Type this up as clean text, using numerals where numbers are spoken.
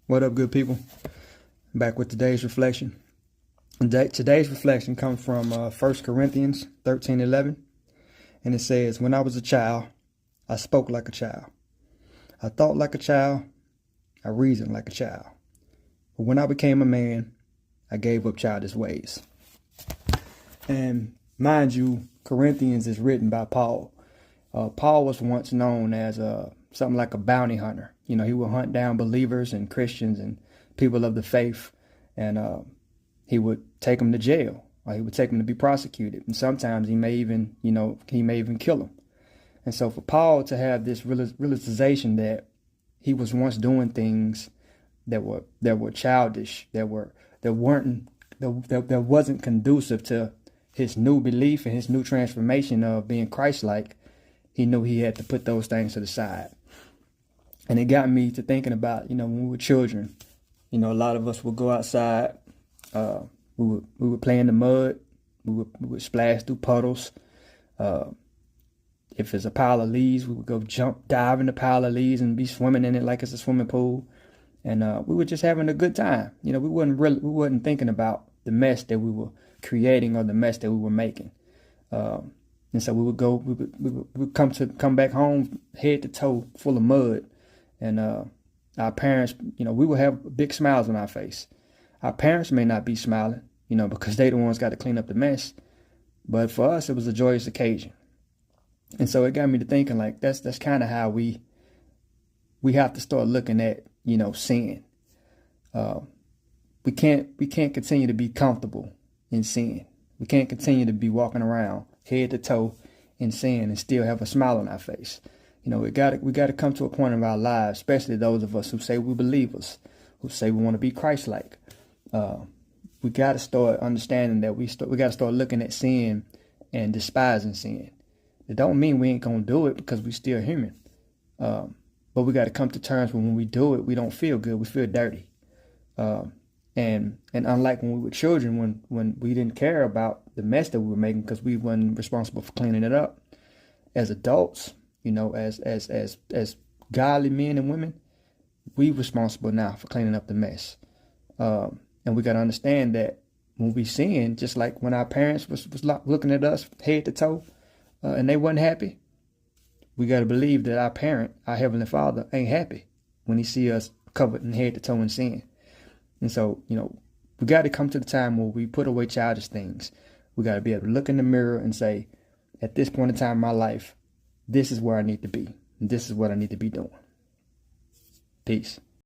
What up, good people? Back with today's reflection. Today's reflection comes from 1 Corinthians 13:11, and it says, "When I was a child, I spoke like a child. I thought like a child. I reasoned like a child. But when I became a man, I gave up childish ways." And mind you, Corinthians is written by Paul. Paul was once known as something like a bounty hunter. You know, he would hunt down believers and Christians and people of the faith, and he would take them to jail, or he would take them to be prosecuted. And sometimes he may even kill them. And so for Paul to have this realization that he was once doing things that were childish, that wasn't conducive to his new belief and his new transformation of being Christ-like, he knew he had to put those things to the side. And it got me to thinking about, when we were children, a lot of us would go outside, we would play in the mud, we would splash through puddles. If it's a pile of leaves, we would go dive in the pile of leaves and be swimming in it like it's a swimming pool. And we were just having a good time. We wasn't thinking about the mess that we were creating or the mess that we were making. And so we would come back home head to toe full of mud. And our parents, we would have big smiles on our face. Our parents may not be smiling, because they the ones got to clean up the mess. But for us, it was a joyous occasion. And so it got me to thinking, like, that's kind of how we have to start looking at, sin. We can't continue to be comfortable in sin. We can't continue to be walking around head to toe in sin and still have a smile on our face. We got to come to a point in our lives, especially those of us who say we're believers, who say we want to be Christ-like. We got to start understanding that we got to start looking at sin and despising sin. It don't mean we ain't gonna do it, because we still human. But we got to come to terms with when we do it, we don't feel good. We feel dirty. And unlike when we were children, when we didn't care about the mess that we were making because we weren't responsible for cleaning it up, as adults, as godly men and women, we responsible now for cleaning up the mess. And we got to understand that when we sin, just like when our parents was looking at us head to toe, and they wasn't happy, we got to believe that our parent, our Heavenly Father, ain't happy when he see us covered in head to toe in sin. And so, we got to come to the time where we put away childish things. We got to be able to look in the mirror and say, at this point in time in my life, this is where I need to be. And this is what I need to be doing. Peace.